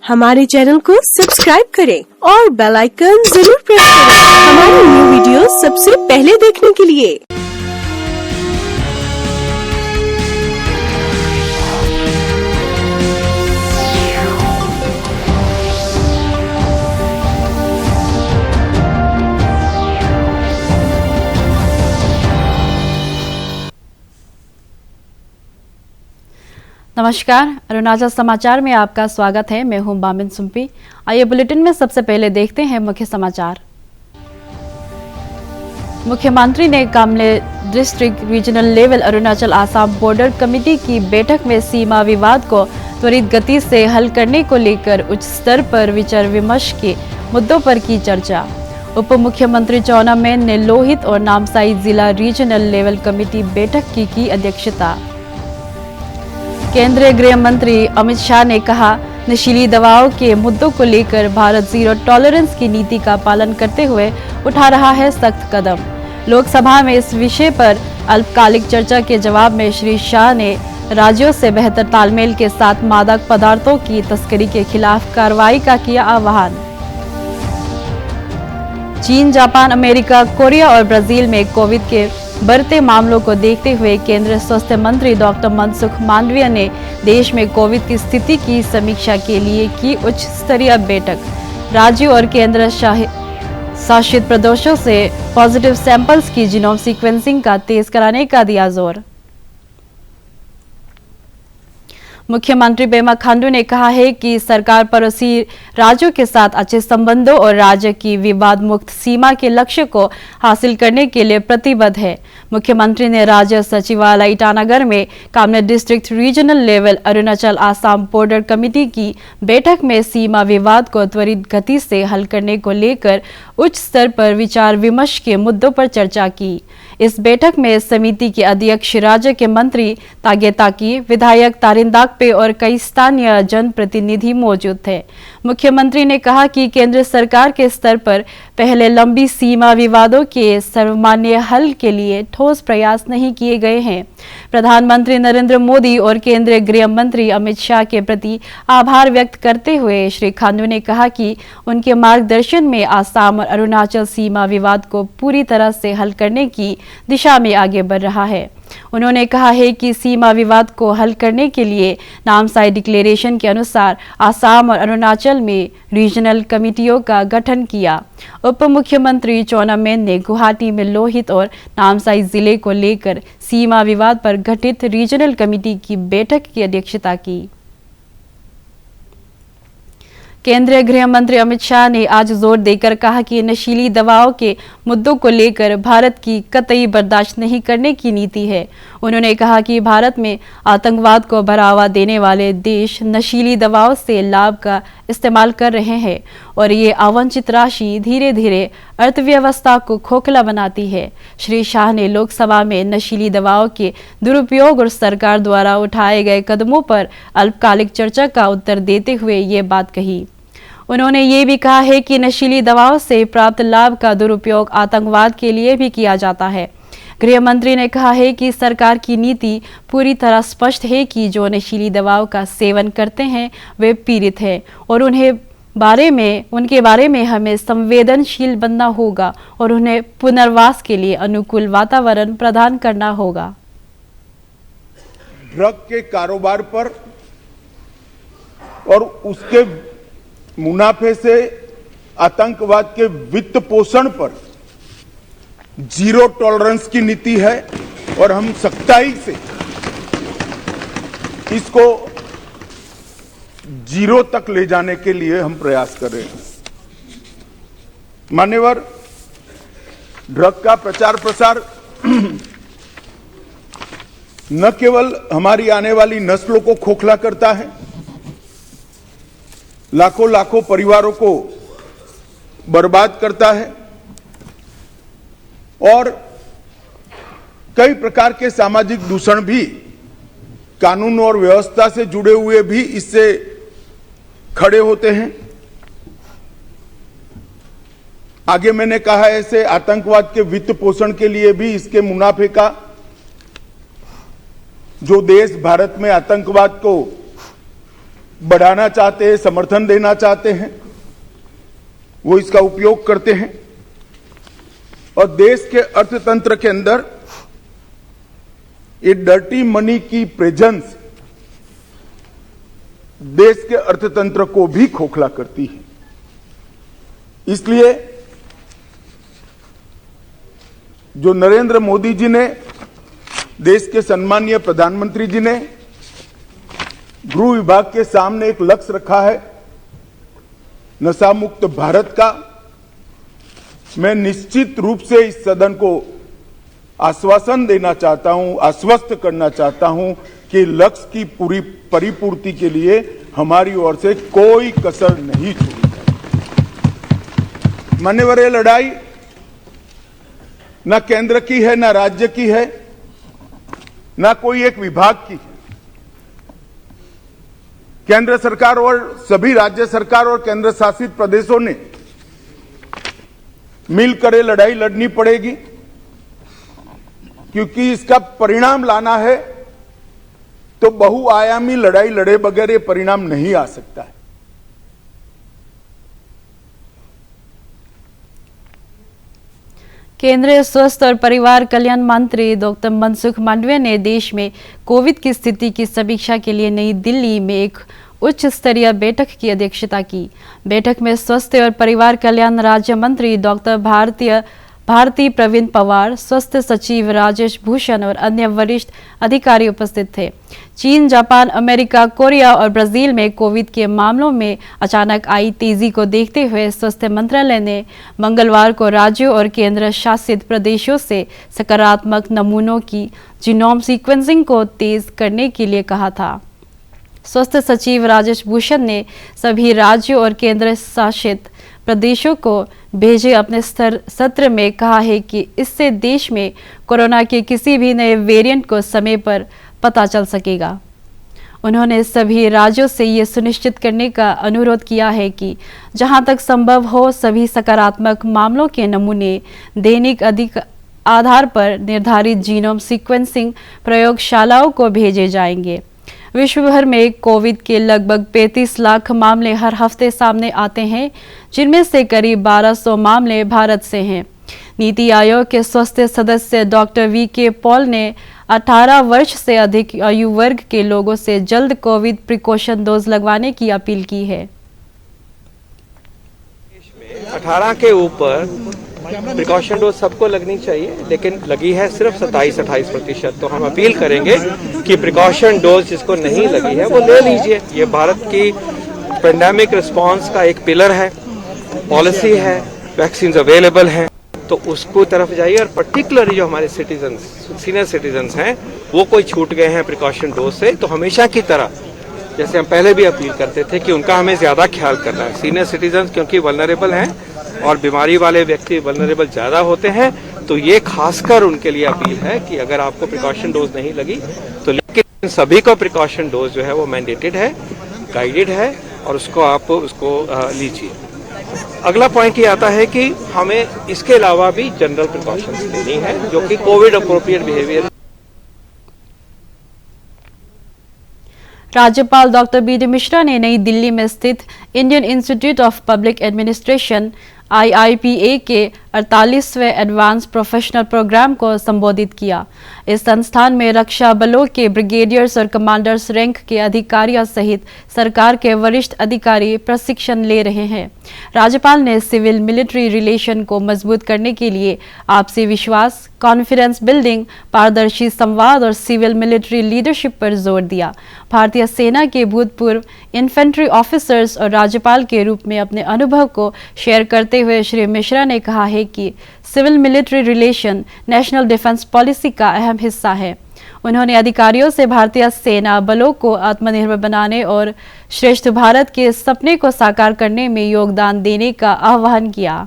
हमारे चैनल को सब्सक्राइब करें और बेल आइकन जरूर प्रेस करें हमारी न्यू वीडियो सबसे पहले देखने के लिए। नमस्कार, अरुणाचल समाचार में आपका स्वागत है। मैं हूं बामिन सुम्पी। आइए बुलेटिन में सबसे पहले देखते हैं मुख्य समाचार। मुख्यमंत्री ने Kamle district regional level Arunachal Assam border committee की बैठक में सीमा विवाद को त्वरित गति से हल करने को लेकर उच्च स्तर पर विचार विमर्श के मुद्दों पर की चर्चा। उप मुख्यमंत्री चाउना मेन ने लोहित और नामसाई जिला रीजनल लेवल कमेटी बैठक की अध्यक्षता। केंद्रीय गृह मंत्री अमित शाह ने कहा, नशीली दवाओं के मुद्दों को लेकर भारत जीरो टॉलरेंस की नीति का पालन करते हुए उठा रहा है सख्त कदम। लोकसभा में इस विषय पर अल्पकालिक चर्चा के जवाब में श्री शाह ने राज्यों से बेहतर तालमेल के साथ मादक पदार्थों की तस्करी के खिलाफ कार्रवाई का किया आह्वान। चीन, जापान, अमेरिका, कोरिया और ब्राजील में कोविड के बढ़ते मामलों को देखते हुए केंद्रीय स्वास्थ्य मंत्री डॉक्टर मनसुख मांडविया ने देश में कोविड की स्थिति की समीक्षा के लिए की उच्च स्तरीय बैठक। राज्यों और केंद्र शासित प्रदेशों से पॉजिटिव सैंपल्स की जीनोम सीक्वेंसिंग का तेज कराने का दिया जोर। मुख्यमंत्री पेमा खांडू ने कहा है कि सरकार पड़ोसी राज्यों के साथ अच्छे संबंधों और राज्य की विवाद मुक्त सीमा के लक्ष्य को हासिल करने के लिए प्रतिबद्ध है। मुख्यमंत्री ने राज्य सचिवालय ईटानगर में Kamle district regional level Arunachal Assam border committee की बैठक में सीमा विवाद को त्वरित गति से हल करने को लेकर उच्च स्तर पर विचार विमर्श के मुद्दों पर चर्चा की। इस बैठक में समिति के अध्यक्ष, राज्य के मंत्री तागे ताकी, विधायक तारिन दागपे और कई स्थानीय जनप्रतिनिधि मौजूद थे। मुख्यमंत्री ने कहा कि केंद्र सरकार के स्तर पर पहले लंबी सीमा विवादों के सर्वमान्य हल के लिए ठोस प्रयास नहीं किए गए हैं। प्रधानमंत्री नरेंद्र मोदी और केंद्रीय गृह मंत्री अमित शाह के प्रति आभार व्यक्त करते हुए श्री खांडू ने कहा कि उनके मार्गदर्शन में आसाम और अरुणाचल सीमा विवाद को पूरी तरह से हल करने की दिशा में आगे बढ़ रहा है। उन्होंने कहा है कि सीमा विवाद को हल करने के लिए नामसाई डिक्लेरेशन के अनुसार आसाम और अरुणाचल में रीजनल कमेटियों का गठन किया। उप मुख्यमंत्री चाउना मेन ने गुवाहाटी में लोहित और नामसाई जिले को लेकर सीमा विवाद पर गठित रीजनल कमेटी की बैठक की अध्यक्षता की। केंद्रीय गृह मंत्री अमित शाह ने आज जोर देकर कहा कि नशीली दवाओं के मुद्दों को लेकर भारत की कतई बर्दाश्त नहीं करने की नीति है। उन्होंने कहा कि भारत में आतंकवाद को बढ़ावा देने वाले देश नशीली दवाओं से लाभ का इस्तेमाल कर रहे हैं और ये आवंचित राशि धीरे धीरे अर्थव्यवस्था को खोखला बनाती है। श्री शाह ने लोकसभा में नशीली दवाओं के दुरुपयोग और सरकार द्वारा उठाए गए कदमों पर अल्पकालिक चर्चा का उत्तर देते हुए ये बात कही। उन्होंने ये भी कहा है कि नशीली दवाओं से प्राप्त लाभ का दुरुपयोग आतंकवाद के लिए भी किया जाता है। गृह मंत्री ने कहा है कि सरकार की नीति पूरी तरह स्पष्ट है कि जो नशीली दवाओं का सेवन करते हैं वे पीड़ित हैं और उनके बारे में हमें संवेदनशील बनना होगा और उन्हें पुनर्वास के लिए अनुकूल वातावरण प्रदान करना होगा। ड्रग के कारोबार पर और उसके मुनाफे से आतंकवाद के वित्त पोषण पर जीरो टॉलरेंस की नीति है और हम सख्ताई से इसको जीरो तक ले जाने के लिए हम प्रयास कर रहे हैं। मान्यवर, ड्रग का प्रचार प्रसार न केवल हमारी आने वाली नस्लों को खोखला करता है, लाखों लाखों परिवारों को बर्बाद करता है और कई प्रकार के सामाजिक दूषण भी, कानून और व्यवस्था से जुड़े हुए भी इससे खड़े होते हैं। आगे मैंने कहा, ऐसे आतंकवाद के वित्त पोषण के लिए भी इसके मुनाफे का जो देश भारत में आतंकवाद को बढ़ाना चाहते हैं, समर्थन देना चाहते हैं, वो इसका उपयोग करते हैं और देश के अर्थतंत्र के अंदर ये डर्टी मनी की प्रेजेंस देश के अर्थतंत्र को भी खोखला करती है। इसलिए जो नरेंद्र मोदी जी ने, देश के सम्मानीय प्रधानमंत्री जी ने गृह विभाग के सामने एक लक्ष्य रखा है नशा मुक्त भारत का, मैं निश्चित रूप से इस सदन को आश्वासन देना चाहता हूं, आश्वस्त करना चाहता हूं कि लक्ष्य की पूरी परिपूर्ति के लिए हमारी ओर से कोई कसर नहीं छोड़ी जाएगी। मान्यवर, ये लड़ाई न केंद्र की है, न राज्य की है, न कोई एक विभाग की है। केंद्र सरकार और सभी राज्य सरकार और केंद्र शासित प्रदेशों ने मिलकर ये लड़ाई लड़नी पड़ेगी, क्योंकि इसका परिणाम लाना है तो बहुआयामी लड़ाई लड़े बगैर ये परिणाम नहीं आ सकता है। केंद्रीय स्वास्थ्य और परिवार कल्याण मंत्री डॉक्टर मनसुख मांडविया ने देश में कोविड की स्थिति की समीक्षा के लिए नई दिल्ली में एक उच्च स्तरीय बैठक की अध्यक्षता की। बैठक में स्वास्थ्य और परिवार कल्याण राज्य मंत्री डॉक्टर भारती प्रवीण पवार, स्वास्थ्य सचिव राजेश भूषण और अन्य वरिष्ठ अधिकारी उपस्थित थे। चीन, जापान, अमेरिका, कोरिया और ब्राजील में कोविड के मामलों में अचानक आई तेजी को देखते हुए स्वास्थ्य मंत्रालय ने मंगलवार को राज्यों और केंद्र शासित प्रदेशों से सकारात्मक नमूनों की जीनोम सीक्वेंसिंग को तेज करने के लिए कहा था। स्वास्थ्य सचिव राजेश भूषण ने सभी राज्यों और केंद्र शासित प्रदेशों को भेजे अपने सत्र में कहा है कि इससे देश में कोरोना के किसी भी नए वेरिएंट को समय पर पता चल सकेगा। उन्होंने सभी राज्यों से ये सुनिश्चित करने का अनुरोध किया है कि जहां तक संभव हो सभी सकारात्मक मामलों के नमूने दैनिक आधार पर निर्धारित जीनोम सीक्वेंसिंग प्रयोगशालाओं को भेजे जाएंगे। विश्व भर में कोविड के लगभग 35 लाख मामले हर हफ्ते सामने आते हैं, जिनमें से करीब 1200 मामले भारत से हैं। नीति आयोग के स्वास्थ्य सदस्य डॉक्टर वी.के. पॉल ने 18 वर्ष से अधिक आयु वर्ग के लोगों से जल्द कोविड प्रिकॉशन डोज लगवाने की अपील की है। 18 के ऊपर प्रिकॉशन डोज सबको लगनी चाहिए, लेकिन लगी है सिर्फ 27-28%। तो हम अपील करेंगे कि प्रिकॉशन डोज जिसको नहीं लगी है वो ले लीजिए। ये भारत की पेंडेमिक रिस्पांस का एक पिलर है, पॉलिसी है, वैक्सीन अवेलेबल हैं, तो उसको तरफ जाइए। और पर्टिकुलरली जो हमारे सिटीजन, सीनियर सिटीजन्स हैं, वो कोई छूट गए हैं प्रिकॉशन डोज से, तो हमेशा की तरह जैसे हम पहले भी अपील करते थे कि उनका हमें ज्यादा ख्याल करना है। सीनियर सिटीजन क्योंकि वल्नरेबल हैं और बीमारी वाले व्यक्ति वल्नरेबल ज्यादा होते हैं, तो ये खासकर उनके लिए अपील है कि अगर आपको प्रिकॉशन डोज नहीं लगी तो, लेकिन सभी को प्रिकॉशन डोज जो है वो मैंडेटेड है, गाइडेड है और उसको लीजिए। अगला पॉइंट ये आता है कि हमें इसके अलावा भी जनरल प्रिकॉशंस लेनी है, जो कि कोविड अप्रोप्रिएट बिहेवियर। राज्यपाल डॉक्टर बी.डी. मिश्रा ने नई दिल्ली में स्थित Indian institute of public administration IIPA के 48वें एडवांस प्रोफेशनल प्रोग्राम को संबोधित किया। इस संस्थान में रक्षा बलों के ब्रिगेडियर्स और कमांडर्स रैंक के अधिकारियों सहित सरकार के वरिष्ठ अधिकारी प्रशिक्षण ले रहे हैं। राज्यपाल ने सिविल मिलिट्री रिलेशन को मजबूत करने के लिए आपसी विश्वास, कॉन्फिडेंस बिल्डिंग, पारदर्शी संवाद और सिविल मिलिट्री लीडरशिप पर जोर दिया। भारतीय सेना के भूतपूर्व इन्फेंट्री ऑफिसर्स और राज्यपाल के रूप में अपने अनुभव को शेयर करते हुए श्री मिश्रा ने कहा है कि civil military relation national defence policy का अहम हिस्सा है। उन्होंने अधिकारियों से भारतीय सेना बलों को आत्मनिर्भर बनाने और श्रेष्ठ भारत के सपने को साकार करने में योगदान देने का आह्वान किया।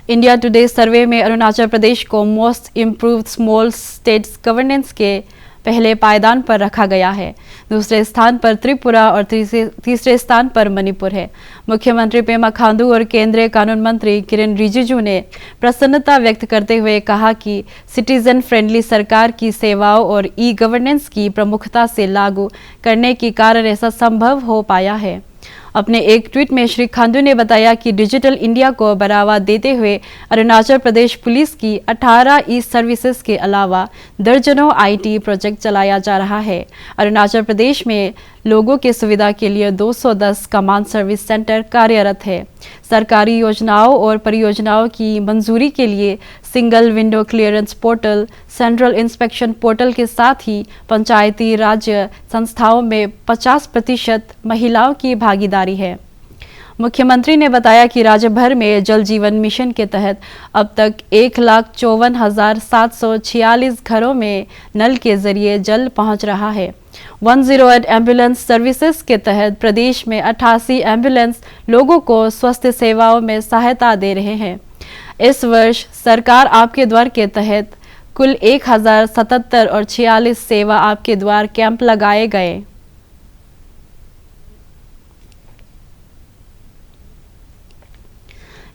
इंडिया टुडे सर्वे में अरुणाचल प्रदेश को most improved small states governance के पहले पायदान पर रखा गया है। दूसरे स्थान पर त्रिपुरा और तीसरे स्थान पर मणिपुर है। मुख्यमंत्री पेमा खांडू और केंद्रीय कानून मंत्री किरेन रिजिजू ने प्रसन्नता व्यक्त करते हुए कहा कि सिटीजन फ्रेंडली सरकार की सेवाओं और ई गवर्नेंस की प्रमुखता से लागू करने के कारण ऐसा संभव हो पाया है। अपने एक ट्वीट में श्री खांडू ने बताया कि डिजिटल इंडिया को बढ़ावा देते हुए अरुणाचल प्रदेश पुलिस की 18 ई सर्विसेज के अलावा दर्जनों आईटी प्रोजेक्ट चलाया जा रहा है। अरुणाचल प्रदेश में लोगों की सुविधा के लिए 210 कमांड सर्विस सेंटर कार्यरत है। सरकारी योजनाओं और परियोजनाओं की मंजूरी के लिए single window clearance portal, central inspection portal के साथ ही पंचायती राज्य संस्थाओं में 50% महिलाओं की भागीदारी है। मुख्यमंत्री ने बताया कि राज्य भर में जल जीवन मिशन के तहत अब तक 1,54,746 घरों में नल के जरिए जल पहुंच रहा है। 108 एम्बुलेंस सर्विसेज के तहत प्रदेश में 88 एम्बुलेंस लोगों को स्वास्थ्य सेवाओं में सहायता दे रहे हैं। इस वर्ष सरकार आपके द्वार के तहत कुल 1077 और 46 सेवा आपके द्वार कैंप लगाए गए।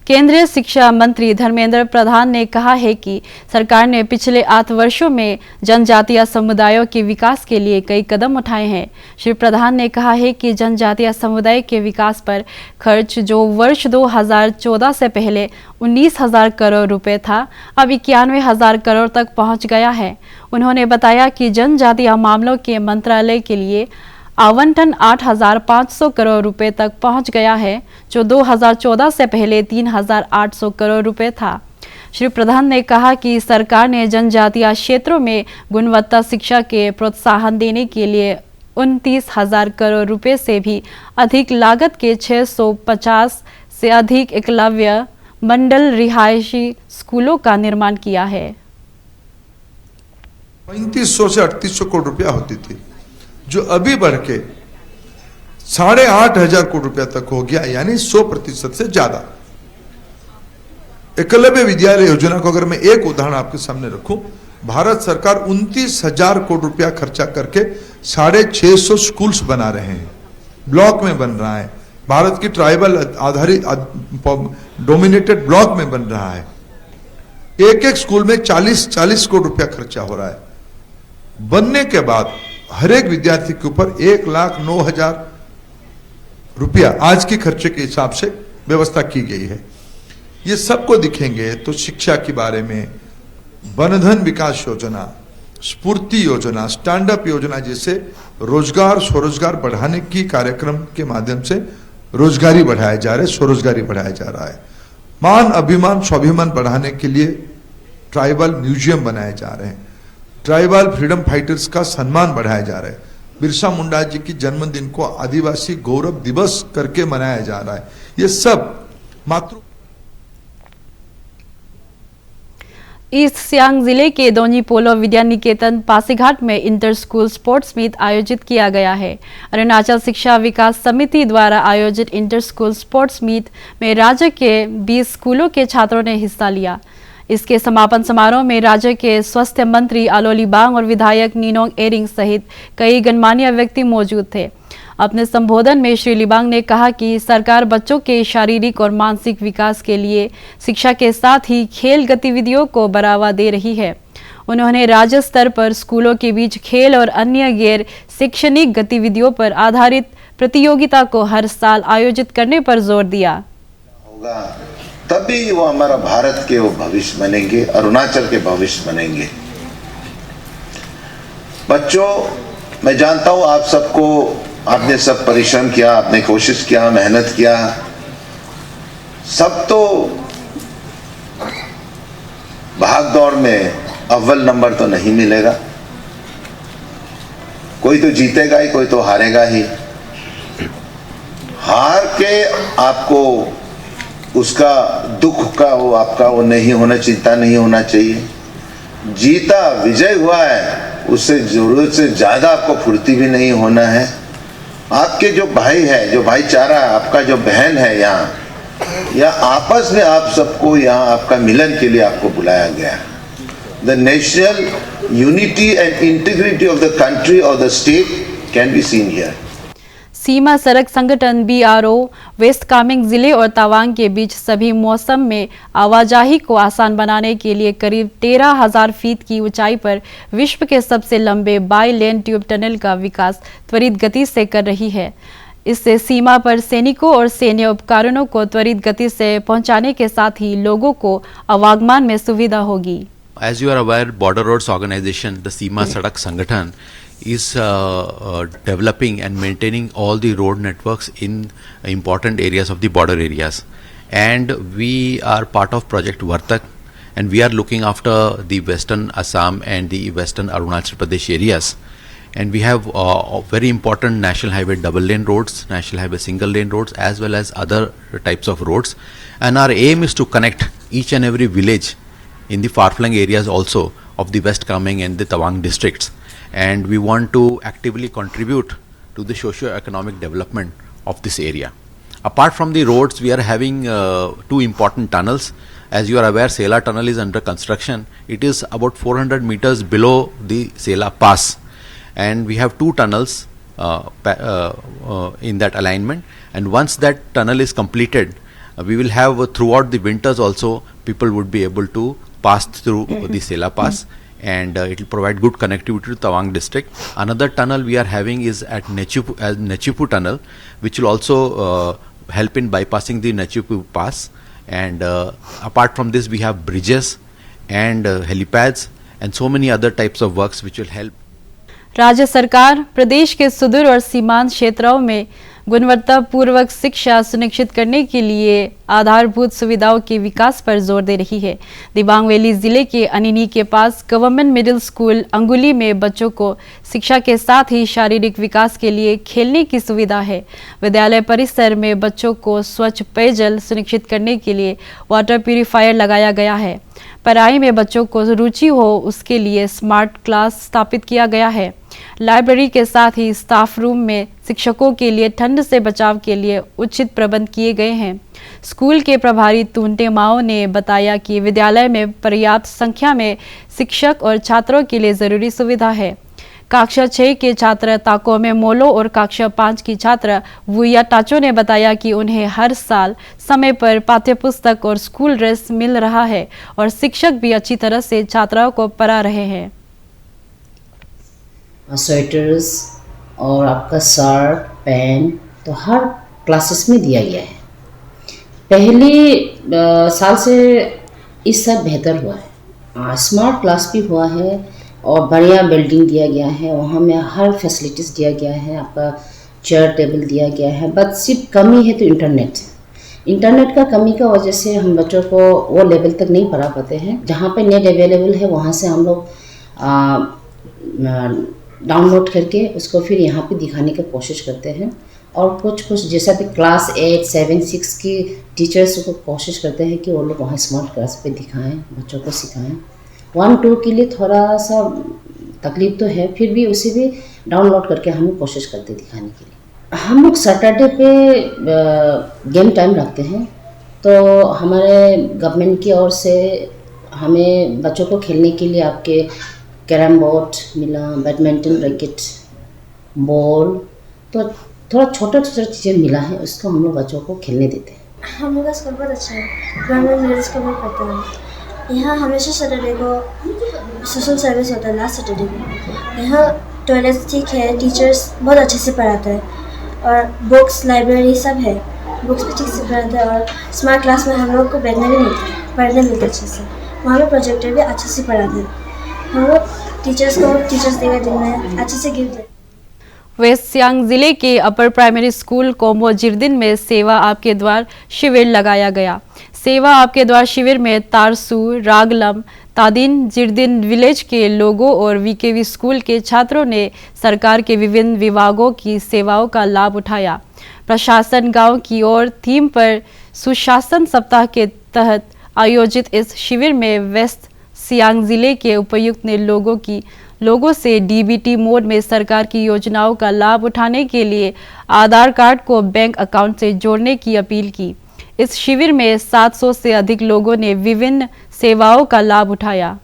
केंद्रीय शिक्षा मंत्री धर्मेंद्र प्रधान ने कहा है कि सरकार ने पिछले 8 वर्षों में जनजातीय समुदायों के विकास के लिए कई कदम उठाए हैं। श्री प्रधान ने कहा है कि जनजातीय समुदाय के विकास पर खर्च जो वर्ष 2014 से पहले 19,000 करोड़ रुपए था, अब 91,000 करोड़ तक पहुंच गया है। उन्होंने बताया कि जनजातीय मामलों के मंत्रालय के लिए आवंटन 8,500 करोड़ रुपए तक पहुंच गया है, जो 2014 से पहले 3,800 करोड़ रुपए था। श्री प्रधान ने कहा कि सरकार ने जनजातीय क्षेत्रों में गुणवत्ता शिक्षा के प्रोत्साहन देने के लिए 29,000 करोड़ रुपए से भी अधिक लागत के 650 से अधिक एकलव्य मंडल रिहायशी स्कूलों का निर्माण किया है। 3500 से 3800 करोड़ रुपया होती थी, जो अभी बढ़ के 8,500 करोड़ रुपया तक हो गया, यानी 100% से ज्यादा। एकलव्य विद्यालय योजना को अगर मैं एक उदाहरण आपके सामने रखूं, भारत सरकार 29,000 करोड़ रुपया खर्चा करके 650 स्कूल्स बना रहे हैं, ब्लॉक में बन रहा है। भारत की ट्राइबल आधारित डोमिनेटेड ब्लॉक में बन रहा है। एक एक स्कूल में 40 करोड़ रुपया खर्चा हो रहा है। बनने के बाद हर एक विद्यार्थी के ऊपर 1,09,000 रुपया आज के खर्चे के हिसाब से व्यवस्था की गई है। ये सबको दिखेंगे तो शिक्षा के बारे में वनधन विकास योजना, स्फूर्ति योजना, स्टैंड अप योजना जैसे रोजगार स्वरोजगार बढ़ाने की कार्यक्रम के माध्यम से रोजगारी बढ़ाया जा रहा है, स्वरोजगारी बढ़ाया जा रहा है। मान अभिमान स्वाभिमान बढ़ाने के लिए ट्राइबल म्यूजियम बनाए जा रहे हैं, ट्राइबल फ्रीडम फाइटर्स का सम्मान बढ़ाया जा रहा है, बिरसा मुंडा जी की जन्मदिन को आदिवासी गौरव दिवस करके मनाया जा रहा है। ये सब मातृ ईस्ट सियांग जिले के दोन्यी पोलो विद्या निकेतन पासीघाट में इंटर स्कूल स्पोर्ट्स मीट आयोजित किया गया है। अरुणाचल शिक्षा विकास समिति द्वारा आयोजित इंटर स्कूल स्पोर्ट्स मीट में राज्य के 20 स्कूलों के छात्रों ने हिस्सा लिया। इसके समापन समारोह में राज्य के स्वास्थ्य मंत्री आलो लिबांग और विधायक निनोंग एरिंग सहित कई गणमान्य व्यक्ति मौजूद थे। अपने संबोधन में श्री लिबांग ने कहा कि सरकार बच्चों के शारीरिक और मानसिक विकास के लिए शिक्षा के साथ ही खेल गतिविधियों को बढ़ावा दे रही है। उन्होंने राज्य स्तर पर स्कूलों के बीच खेल और अन्य गैर शैक्षणिक गतिविधियों पर आधारित प्रतियोगिता को हर साल आयोजित करने पर जोर दिया। तभी वो हमारा भारत के वो भविष्य बनेंगे, अरुणाचल के भविष्य बनेंगे। बच्चों, मैं जानता हूं आप सबको, आपने सब परिश्रम किया, आपने कोशिश किया, मेहनत किया। सब तो भाग दौड़ में अव्वल नंबर तो नहीं मिलेगा, कोई तो जीतेगा ही, कोई तो हारेगा ही। हार के आपको उसका दुख का वो आपका वो नहीं होना, चिंता नहीं होना चाहिए। जीता विजय हुआ है, उससे जरूरत से ज्यादा आपको फुर्ती भी नहीं होना है। आपके जो भाई है, जो भाईचारा, आपका जो बहन है, यहाँ आपस में आप सबको यहाँ आपका मिलन के लिए आपको बुलाया गया है। the national unity and integrity of the country or the state can be seen here. सीमा सड़क संगठन BRO वेस्ट कामेंग जिले और तवांग के बीच सभी मौसम में आवाजाही को आसान बनाने के लिए करीब 13,000 फीट की ऊंचाई पर विश्व के सबसे लंबे बाई लेन ट्यूब टनल का विकास त्वरित गति से कर रही है। इससे सीमा पर सैनिकों और सैन्य उपकरणों को त्वरित गति से पहुंचाने के साथ ही लोगों को आवागमन में सुविधा होगी। As you are aware, Border Roads Organization, the Seema Sadak Sangathan, is developing and maintaining all the road networks in important areas of the border areas. And we are part of Project Vartak, and we are looking after the western Assam and the western Arunachal Pradesh areas. And we have very important national highway double lane roads, national highway single lane roads, as well as other types of roads. And our aim is to connect each and every village in the far-flung areas also of the West Kameng and the Tawang districts. And we want to actively contribute to the socio-economic development of this area. Apart from the roads, we are having two important tunnels. As you are aware, Sela tunnel is under construction. It is about 400 meters below the Sela pass. And we have two tunnels in that alignment. And once that tunnel is completed, we will have throughout the winters also, people would be able to pass through the Sela pass, and it will provide good connectivity to Tawang district. Another tunnel we are having is at Nechipu tunnel, which will also help in bypassing the Nechipu pass. And apart from this, we have bridges and helipads and so many other types of works which will help. राज्य सरकार प्रदेश के सुदूर और सीमांत क्षेत्रों में गुणवत्तापूर्वक शिक्षा सुनिश्चित करने के लिए आधारभूत सुविधाओं के विकास पर जोर दे रही है। दिबांग वैली जिले के अनिनी के पास गवर्नमेंट मिडिल स्कूल अंगुली में बच्चों को शिक्षा के साथ ही शारीरिक विकास के लिए खेलने की सुविधा है। विद्यालय परिसर में बच्चों को स्वच्छ पेयजल सुनिश्चित करने के लिए वाटर प्यूरिफायर लगाया गया है। पढ़ाई में बच्चों को रुचि हो उसके लिए स्मार्ट क्लास स्थापित किया गया है। लाइब्रेरी के साथ ही स्टाफ रूम में शिक्षकों के लिए ठंड से बचाव के लिए उचित प्रबंध किए गए हैं। स्कूल के प्रभारी तुंटे माओ ने बताया कि विद्यालय में पर्याप्त संख्या में शिक्षक और छात्रों के लिए जरूरी सुविधा है। कक्षा 6 के छात्र ताकोमे मोलो और कक्षा 5 की छात्र वुया टाचो ने बताया कि उन्हें हर साल समय पर पाठ्यपुस्तक और स्कूल ड्रेस मिल रहा है और शिक्षक भी अच्छी तरह से छात्राओं को पढ़ा रहे हैं। स्वेटर्स और आपका शर्ट पैंट तो हर क्लासेस में दिया गया है। पहले साल से इस साल बेहतर हुआ है। स्मार्ट क्लास भी हुआ है और बढ़िया बिल्डिंग दिया गया है। वहाँ में हर फैसिलिटीज़ दिया गया है। आपका चेयर टेबल दिया गया है। बस सिर्फ कमी है तो इंटरनेट का कमी का वजह से हम बच्चों को वो लेवल तक नहीं पढ़ा पाते हैं। जहाँ पे नेट अवेलेबल है वहाँ से हम लोग डाउनलोड करके उसको फिर यहाँ पे दिखाने की कोशिश करते हैं। और कुछ जैसा कि क्लास 8, 7, 6 की टीचर्स को कोशिश करते हैं कि वो लोग वहाँ स्मार्ट क्लास पे दिखाएं, बच्चों को सिखाएं। 1, 2 के लिए थोड़ा सा तकलीफ तो है, फिर भी उसे भी डाउनलोड करके हम कोशिश करते दिखाने के लिए। हम लोग सैटरडे पे गेम टाइम रखते हैं, तो हमारे गवर्नमेंट की ओर से हमें बच्चों को खेलने के लिए आपके कैरम बोर्ड मिला, बैडमिंटन रैकेट, बॉल, तो थोड़ा छोटा चीज़ें मिला है, उसको हम लोग बच्चों को खेलने देते हैं। हम लोग का स्कूल बहुत अच्छा है। गवर्नमेंट मिडिल स्कूल में पढ़ते हैं। यहाँ हमेशा सैटरडे को सोशल सर्विस होता है, लास्ट सैटरडे को। यहाँ टॉयलेट्स ठीक है, टीचर्स बहुत अच्छे से पढ़ाते हैं और बुक्स, लाइब्रेरी सब है। बुक्स भी ठीक से पढ़ाते हैं और स्मार्ट क्लास में हम लोग को बैठने भी मिलता है, पढ़ने मिलता है अच्छे से। वहाँ पे प्रोजेक्टर भी अच्छे से पढ़ाते हैं। हम लोग टीचर्स देगा दिन में अच्छे से गिफ्ट देते। वेस्ट सियांग जिले के अपर प्राइमरी स्कूल कोम्बो जिरदिन में सेवा आपके द्वार शिविर लगाया गया। सेवा आपके द्वार शिविर में तारसू, रागलम, तादिन, जिरदिन विलेज के लोगों और वीकेवी स्कूल के छात्रों ने सरकार के विभिन्न विभागों की सेवाओं का लाभ उठाया। प्रशासन गांव की ओर थीम पर सुशासन सप्ताह के तहत आयोजित इस शिविर में वेस्ट सियांग जिले के उपायुक्त ने लोगों से डीबीटी मोड में सरकार की योजनाओं का लाभ उठाने के लिए आधार कार्ड को बैंक अकाउंट से जोड़ने की अपील की। इस शिविर में 700 से अधिक लोगों ने विभिन्न सेवाओं का लाभ उठाया।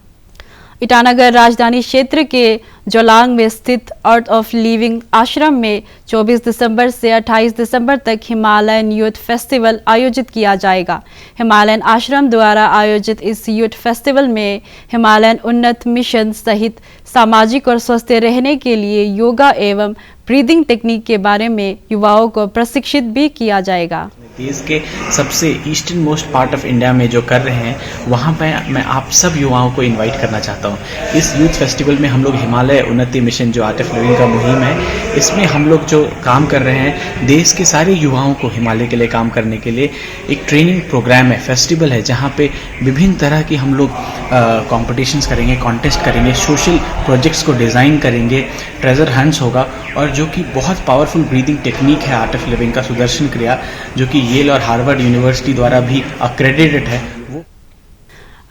ईटानगर राजधानी क्षेत्र के जोलांग में स्थित आर्ट ऑफ लिविंग आश्रम में 24 दिसंबर से 28 दिसंबर तक हिमालयन यूथ फेस्टिवल आयोजित किया जाएगा। हिमालयन आश्रम द्वारा आयोजित इस यूथ फेस्टिवल में हिमालयन उन्नत मिशन सहित सामाजिक और स्वस्थ रहने के लिए योगा एवं ब्रीदिंग टेक्निक के बारे में युवाओं को प्रशिक्षित भी किया जाएगा। देश के सबसे eastern most part of India में जो कर रहे हैं वहाँ पे मैं आप सब युवाओं को इनवाइट करना चाहता हूँ। इस यूथ फेस्टिवल में हम लोग हिमालय उन्नति मिशन जो आर्ट ऑफ लिविंग का मुहिम है, इसमें हम लोग जो काम कर रहे हैं देश के सारे युवाओं को हिमालय के लिए काम करने के लिए एक ट्रेनिंग प्रोग्राम है, फेस्टिवल है, जहाँ पे विभिन्न तरह की हम लोग कॉम्पिटिशन्स करेंगे, कॉन्टेस्ट करेंगे, सोशल प्रोजेक्ट्स को डिज़ाइन करेंगे, ट्रेजर हंट्स होगा और जो कि बहुत पावरफुल ब्रीदिंग टेक्निक है आर्ट ऑफ लिविंग का सुदर्शन क्रिया, जो कि येल और हार्वर्ड यूनिवर्सिटी द्वारा भी अक्रेडिटेड है।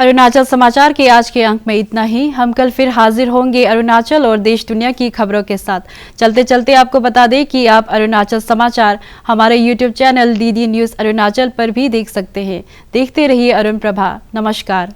अरुणाचल समाचार के आज के अंक में इतना ही। हम कल फिर हाजिर होंगे अरुणाचल और देश दुनिया की खबरों के साथ। चलते चलते आपको बता दें कि आप अरुणाचल समाचार हमारे YouTube channel DD news Arunachal पर भी देख सकते हैं। देखते रहिए अरुण प्रभा। नमस्कार।